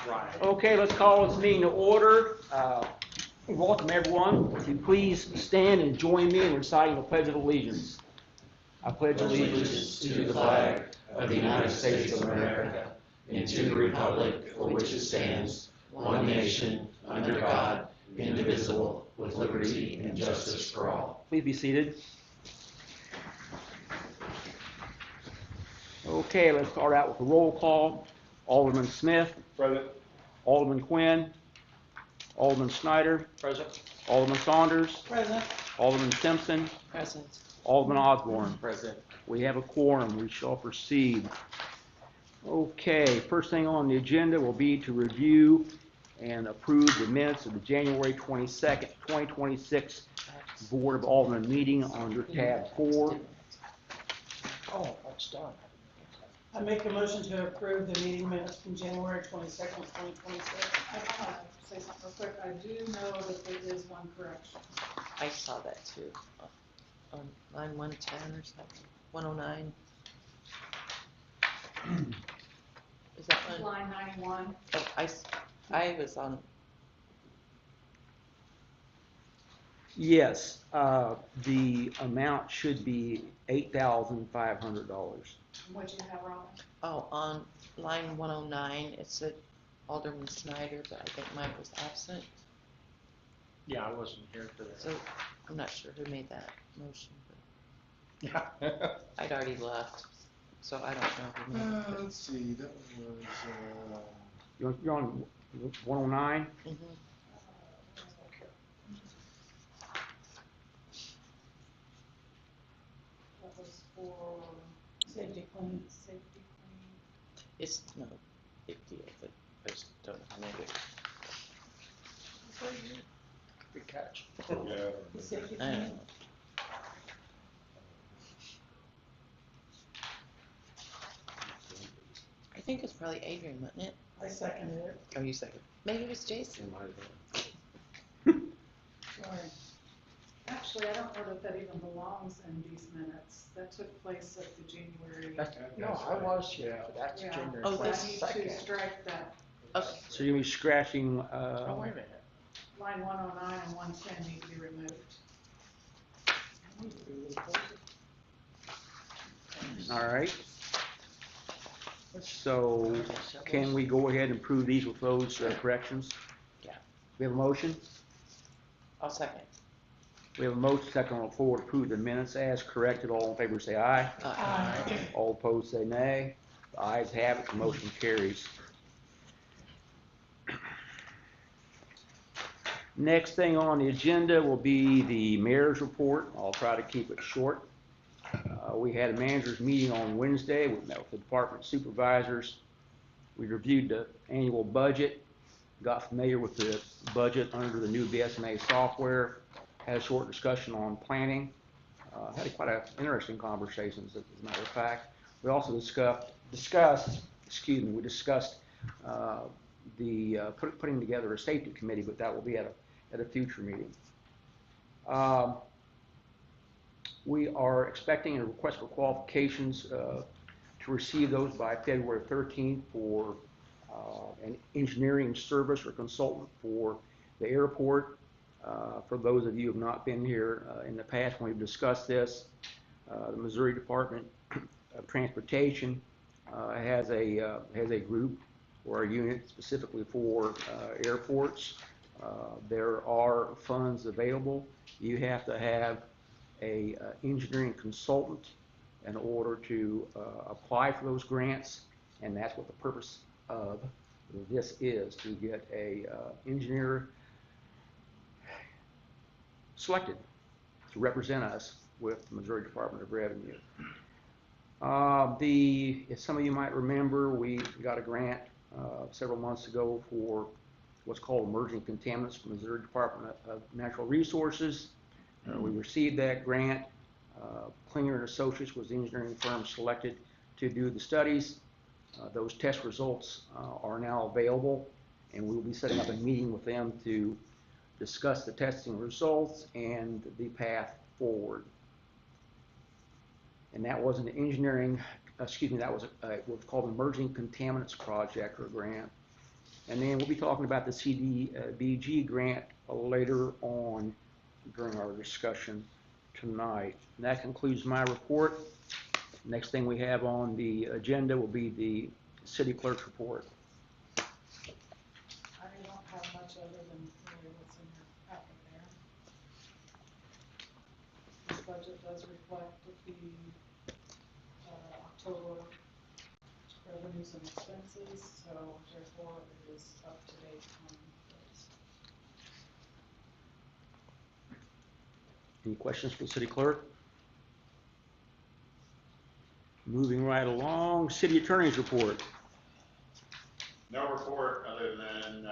Right. Okay, let's call this meeting to order. Welcome everyone. If you please stand and join me in reciting the Pledge of Allegiance. I pledge allegiance to the flag of the United States of America and to the republic for which it stands, one nation, under God, indivisible, with liberty and justice for all. Please be seated. Okay, let's start out with a roll call. Alderman Smith. Present. Alderman Quinn. Alderman Snyder. Present. Alderman Saunders. Present. Alderman Simpson. Present. Alderman Osborne. Present. We have a quorum. We shall proceed. Okay, first thing on the agenda will be to review and approve the minutes of the January 22nd, 2026 Board of Aldermen meeting under tab 4. Oh, that's done. I make a motion to approve the meeting minutes from January 22nd, 2026. I want to say something real quick. I do know that there is one correction. I saw that too, on line 110 or something, 109. Is that one? Line 91. Oh, I was on, Yes, the amount should be $8,500. What you have wrong? on line 109, it said Alderman Snyder, but I think Mike was absent, Yeah, I wasn't here for that. so I'm not sure who made that motion, Yeah. but I'd already left, so I don't know who made it. Let's see, that was, You're on 109? Mhm. That was for Safety clean. safety clean. It's no big deal, but I just don't know who made it. Good catch. yeah. The safety I don't clean. know. I think it's probably Adrian, wasn't it? I seconded it. Oh, you second. Maybe it was Jason. Sorry. Actually, I don't know that that even belongs in these minutes. That took place at the January. No, I was here for that Yeah. January Oh, I this need to 22nd. strike that. Okay. So you're going to be scratching, Oh, wait a minute. Line 109 and 110 need to be removed. all right. So can we go ahead and approve these with those corrections? Yeah. We have a motion? I'll second. We have a motion, second on the floor to approve the minutes as corrected. All in favor say aye. Aye. All opposed say nay. The ayes have it, the motion carries. Next thing on the agenda will be the mayor's report. I'll try to keep it short. We had a manager's meeting on Wednesday. We met with the department supervisors. We reviewed the annual budget, got familiar with the budget under the new BSNA software, had a short discussion on planning, had quite an interesting conversations as a matter of fact. We also discussed putting together a safety committee, but that will be at a future meeting. We are expecting a request for qualifications to receive those by February 13th for an engineering service or consultant for the airport. For those of you who have not been here in the past when we've discussed this, the Missouri Department of Transportation has a group or a unit specifically for airports. There are funds available. You have to have a engineering consultant in order to apply for those grants, and that's what the purpose of this is, to get a engineer selected to represent us with the Missouri Department of Revenue. As some of you might remember, we got a grant several months ago for what's called emerging contaminants from the Missouri Department of Natural Resources. We received that grant. Klinger & Associates was the engineering firm selected to do the studies. Those test results are now available, and we will be setting up a meeting with them to discuss the testing results and the path forward. And that was an engineering, that was what's called an Emerging Contaminants Project or grant. And then we'll be talking about the CDBG grant later on during our discussion tonight. And that concludes my report. Next thing we have on the agenda will be the city clerk's report. I don't have much other than really what's in your packet there. This budget does reflect the October revenues and expenses, so therefore it is up to date on those. Any questions for the city clerk? Moving right along, city attorney's report. No report other than,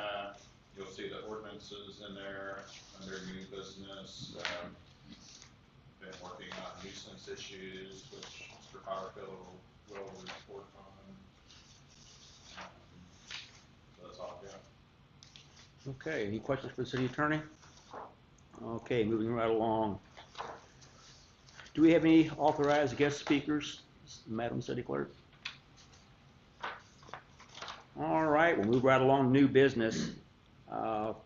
you'll see the ordinances in there under new business. Been working on nuisance issues, which Mr. Potterfield will report on. So that's all I've got. Okay, any questions for the city attorney? Okay, moving right along. Do we have any authorized guest speakers, Madam City Clerk? All right, we'll move right along to new business.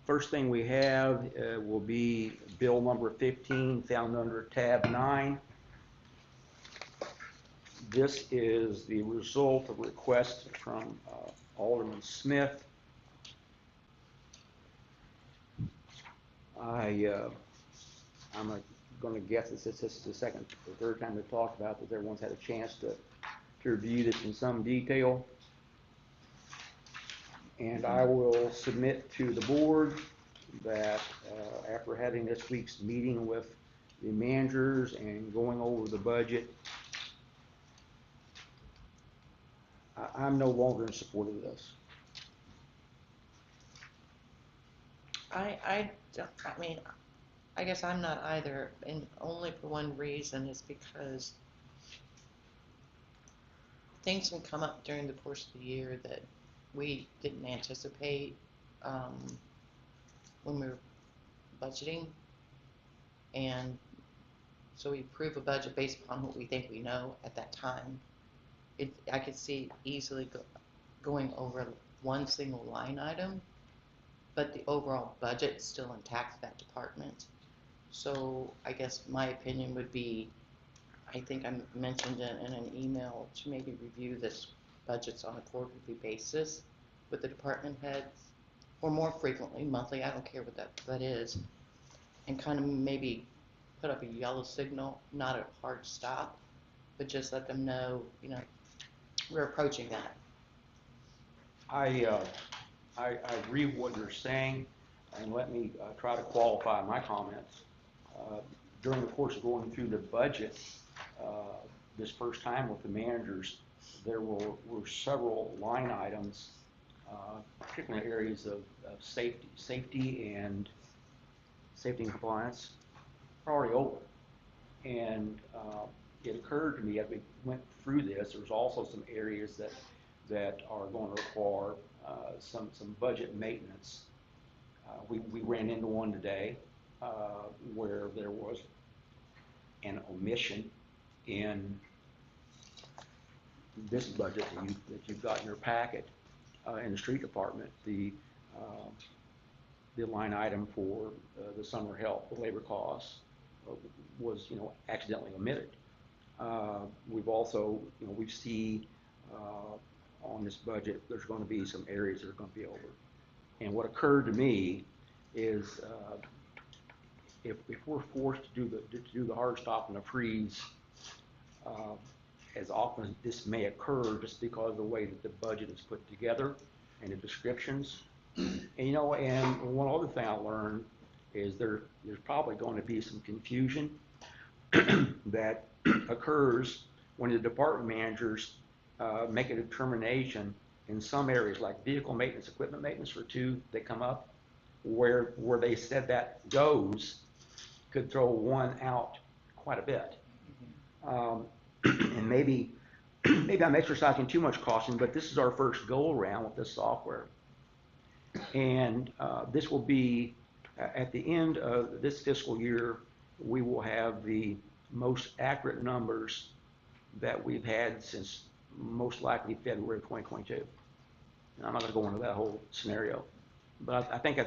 First thing we have will be bill number 15, found under tab 9. This is the result of a request from Alderman Smith. I'm going to guess that this is the second or third time we've talked about this. Everyone's had a chance to review this in some detail. And I will submit to the board that after having this week's meeting with the managers and going over the budget, I'm no longer in support of this. I mean, I guess I'm not either, and only for one reason is because things can come up during the course of the year that we didn't anticipate when we were budgeting, and so we approve a budget based upon what we think we know at that time. I could see easily going over one single line item, but the overall budget is still intact for that department. So I guess my opinion would be, I think I mentioned in an email to maybe review this budgets on a quarterly basis with the department heads, or more frequently, monthly, I don't care what that is, and kind of maybe put up a yellow signal, not a hard stop, but just let them know, you know, we're approaching that. I agree with what you're saying, and let me try to qualify my comments. During the course of going through the budget this first time with the managers, there were several line items, particularly in areas of safety and compliance, are already over. And it occurred to me as we went through this, there's also some areas that are going to require some budget maintenance. We ran into one today where there was an omission in this budget that you've got in your packet in the street department. The line item for the summer help, the labor costs, was accidentally omitted. We've also we see on this budget there's going to be some areas that are going to be over. And what occurred to me is if we're forced to do the hard stop and the freeze, as often as this may occur just because of the way that the budget is put together and the descriptions. And and one other thing I learned is there's probably going to be some confusion that occurs when the department managers make a determination in some areas like vehicle maintenance, equipment maintenance for two that come up, where they said that goes could throw one out quite a bit. And maybe I'm exercising too much caution, but this is our first go around with this software. And this will be, at the end of this fiscal year, we will have the most accurate numbers that we've had since most likely February of 2022. And I'm not gonna go into that whole scenario. But I think,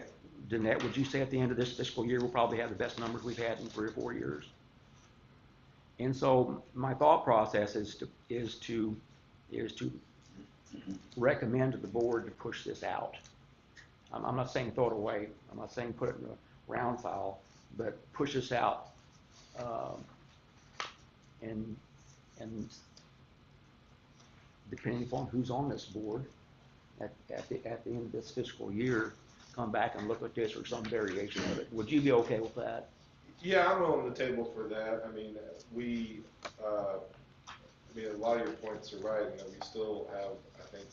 Danette, would you say at the end of this fiscal year, we'll probably have the best numbers we've had in 3 or 4 years? And so my thought process is to recommend to the board to push this out. I'm not saying throw it away. I'm not saying put it in a round file, but push this out. And depending upon who's on this board, at the end of this fiscal year, come back and look at this or some variation of it. Would you be okay with that? Yeah, I'm on the table for that. I mean, a lot of your points are right. You know, we still have, I think,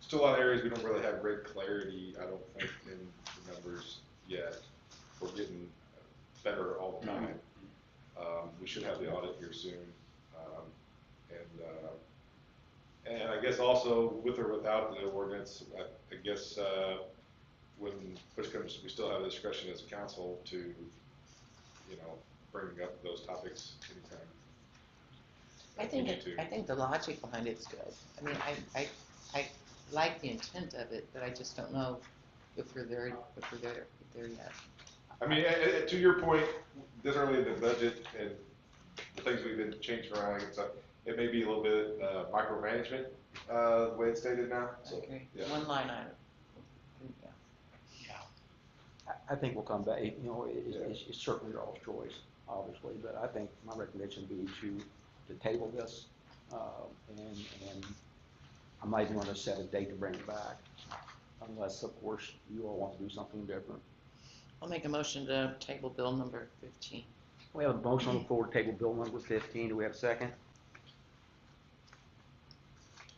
still a lot of areas we don't really have great clarity, I don't think, in the numbers yet. We're getting better all the time. We should have the audit here soon. And I guess also, with or without the ordinance, I guess when push comes, we still have the discretion as a council to, you know, bring up those topics anytime. I think the logic behind it's good. I mean, I like the intent of it, but I just don't know if we're there yet. I mean, to your point, generally the budget and the things we've been changing around and stuff, it may be a little bit micromanagement, the way it's stated now. I agree. Yeah. One line item. Yeah. I think we'll come back. You know, it's certainly your all's choice, obviously, but I think my recommendation would be to table this, and I'm not even going to set a date to bring it back, unless, of course, you all want to do something different. I'll make a motion to table bill number 15. We have a motion on the floor to table bill number 15. Do we have a second?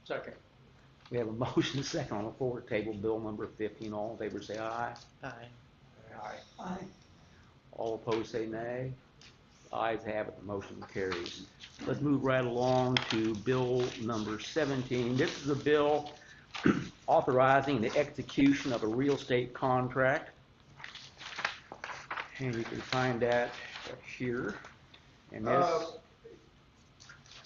Second. We have a motion and a second on the floor to table bill number 15. All in favor say aye. Aye. Aye. Aye. All opposed say nay. Ayes have it, the motion carries. Let's move right along to bill number 17. This is a bill authorizing the execution of a real estate contract. And you can find that here. And this,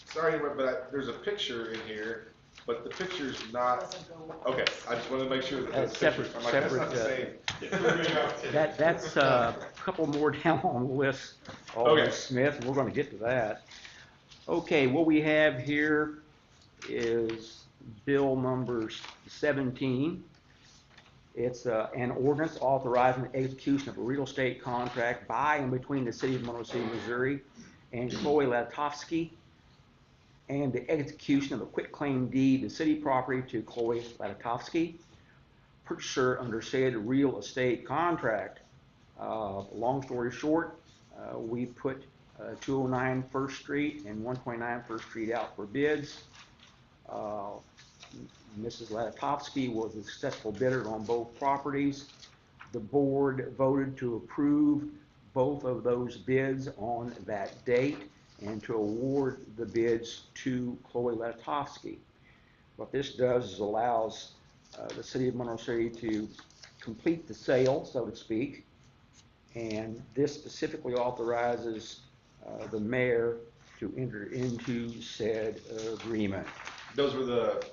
Sorry, but there's a picture in here, but the picture's not. Doesn't go with Okay, this. I just want to make sure that That's that's picture. I'm like, that's not the separate, same. that's a couple more down on the list, Alderman Smith, and we're going to get to that. Okay, what we have here is bill number 17. It's an ordinance authorizing the execution of a real estate contract by and between the city of Monroe City, Missouri, and Chloe Latovsky, and the execution of a quitclaim deed to city property to Chloe Latovsky, purchaser under said real estate contract. Long story short, we put 209 First Street and 129 First Street out for bids. Mrs. Latovsky was a successful bidder on both properties. The board voted to approve both of those bids on that date and to award the bids to Chloe Latovsky. What this does is allows the city of Monroe City to complete the sale, so to speak, and this specifically authorizes the mayor to enter into said agreement. Those were the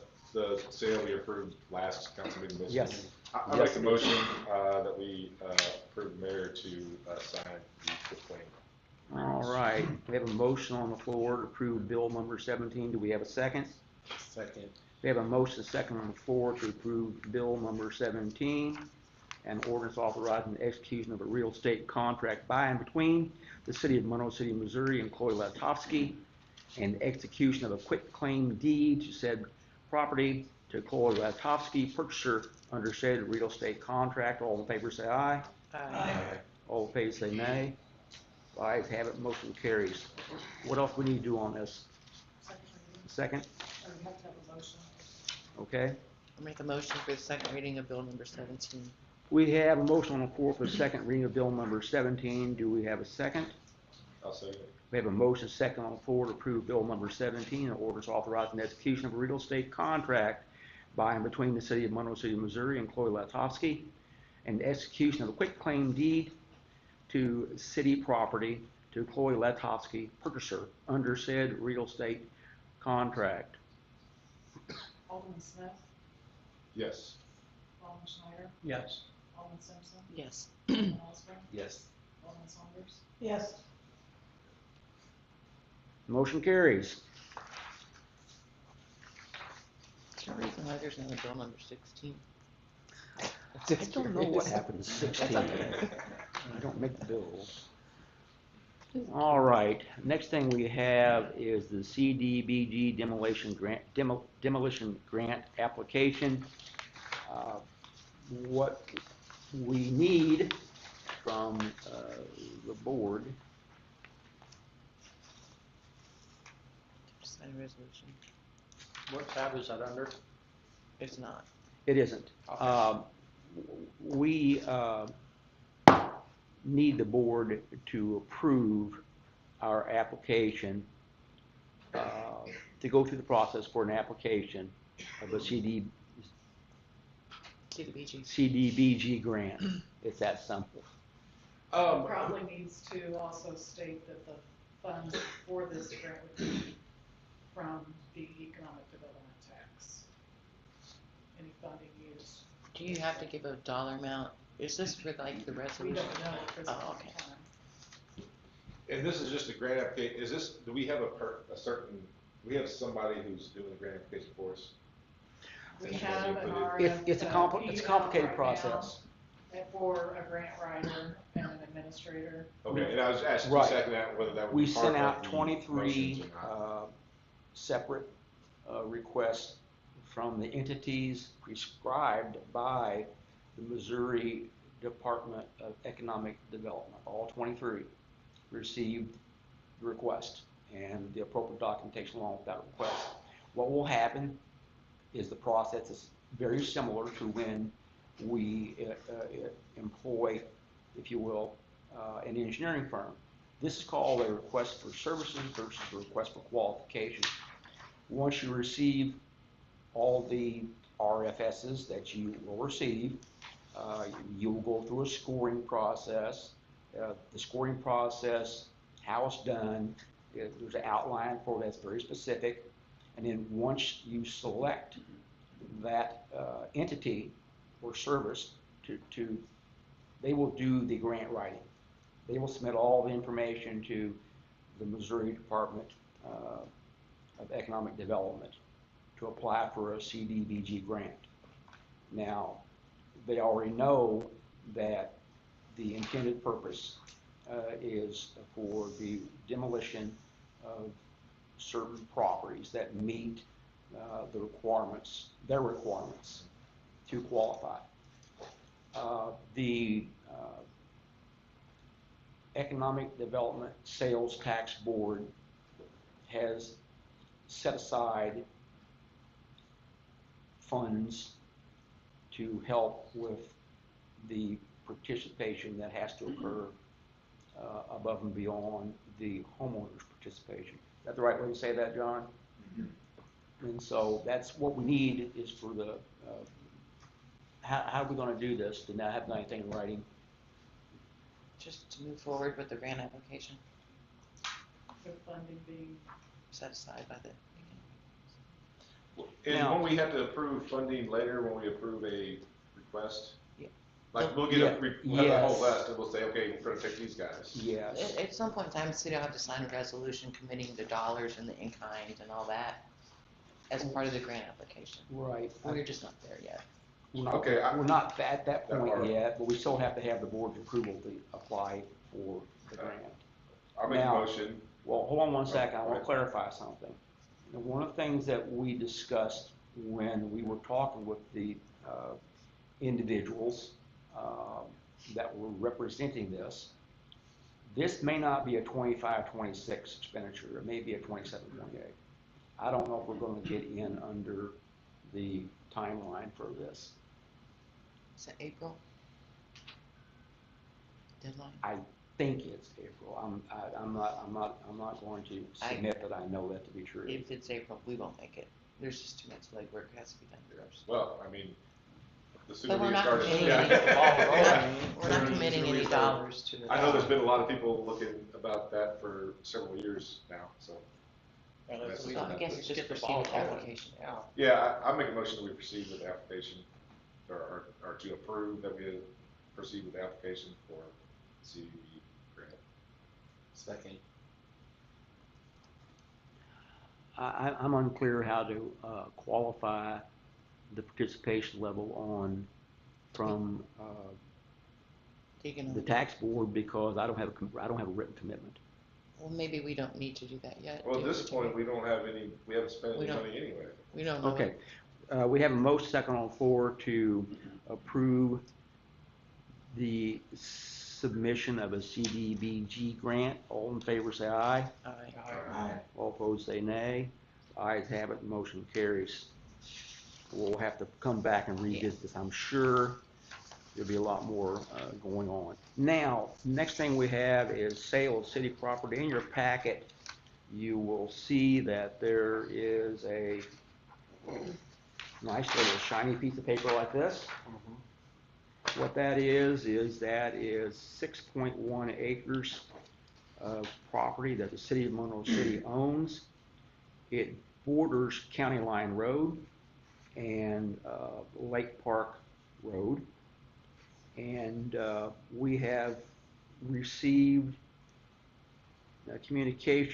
sale we approved last council meeting. Yes. I make the motion that we approve the mayor to sign the claim. All right, we have a motion on the floor to approve bill number 17. Do we have a second? Second. We have a motion second on the floor to approve bill number 17, an ordinance authorizing the execution of a real estate contract by and between the city of Monroe City, Missouri and Chloe Latovsky, and the execution of a quitclaim deed to said property to Chloe Latovsky, purchaser under said real estate contract. All in favor say aye. Aye. All opposed say nay. Ayes have it, motion carries. What else we need to do on this? Second reading. Second? Or you have to have a motion. Okay. I'll make a motion for the second reading of bill number 17. We have a motion on the floor for the second reading of bill number 17. Do we have a second? I'll second it. We have a motion second on the floor to approve bill number 17, an orders authorizing the execution of a real estate contract by and between the city of Monroe City, Missouri and Chloe Latovsky, and the execution of a quitclaim deed to city property to Chloe Latovsky, purchaser, under said real estate contract. Alderman Smith, Yes. Alderman Schneider, Yes. Alderman Simpson, Yes. Alderman Osborne, Yes. Alderman Saunders. Yes. Motion carries. Is there a reason why there's not a bill number 16? I don't know what happened to 16. I don't make the bills. All right, next thing we have is the CDBG demolition grant application. What we need from the board, Sign a resolution. What tab is that under? It's not. it isn't. Okay. We need the board to approve our application, to go through the process for an application of a CDBG. CDBG grant. It's that simple. Probably needs to also state that the funds for this grant would be from the economic development tax. Any funding used. Do you have to give a dollar amount? Is this for like the We resolution? don't know at this Oh, point okay. in time. And this is just a grant application, is this, do we have we have somebody who's doing the grant application for us? We have an It's a RFP complicated out right process. now for a grant writer and an administrator. Okay, and I was asking, Right. just asking that, whether that would We be part sent of out the 23 motions or not. separate requests from the entities prescribed by the Missouri Department of Economic Development. All 23 received the request and the appropriate documentation along with that request. What will happen is the process is very similar to when we employ, if you will, an engineering firm. This is called a request for services versus a request for qualification. Once you receive all the RFSs that you will receive, you'll go through a scoring process. The scoring process, how it's done, there's an outline for that's very specific. And then once you select that entity or service they will do the grant writing. They will submit all the information to the Missouri Department of Economic Development to apply for a CDBG grant. Now, they already know that the intended purpose is for the demolition of certain properties that meet their requirements to qualify. The Economic Development Sales Tax Board has set aside funds to help with the participation that has to occur above and beyond the homeowner's participation. Is that the right way to say that, John? Mm-hmm. And so that's what we need is for the, how are we going to do this to not have anything in writing? Just to move forward with the grant application The funding being, set aside by the. And Now- when we have to approve funding later, when we approve a request? Yeah. Like, we'll get we'll have a whole list, and we'll say, okay, we're gonna take these guys. Yes. At some point in time, the city will have to sign a resolution committing the dollars and the in-kind and all that as part of the grant application. Right. We're just not there yet. We're not, Okay, we're not at that That point part. yet, but we still have to have the board's approval to apply for the grant. I'll make a Now- motion. Well, hold on one second, I Go want to ahead. clarify something. Now, one of the things that we discussed when we were talking with the individuals that were representing this may not be a 25-26 expenditure, it may be a 27-28. I don't know if we're going to get in under the timeline for this. Is it April? Deadline? I think it's April. I'm not going to submit that I know that to be true. If it's April, we won't make it. There's just too much legwork has to be done for us. Well, I mean, the sooner But we're we not get started. committing Yeah. any, we're not committing any dollars to it. I know there's been a lot of people looking about that for several years now, so. That's So I guess it's just Get the proceed ball with the rolling. application. Yeah, I make a motion that we proceed with the application, or to approve that we proceed with the application for CDB grant. Second. I'm unclear how to qualify the participation level from The the economic- tax board because I don't have a written commitment. Well, maybe we don't need to do that yet. Well, at do this we? point, we haven't spent We any don't. money anyway. We don't know. Okay, we have a motion second on the floor to approve the submission of a CDBG grant. All in favor say aye. Aye. All opposed say nay. Ayes have it, motion carries. We'll have to come back and revisit this, I'm sure. There'll be a lot more going on. Now, next thing we have is sale of city property. In your packet, you will see that there is a nice little shiny piece of paper like this. What that is 6.1 acres of property that the city of Monroe City owns. It borders County Line Road and Lake Park Road. And we have received communication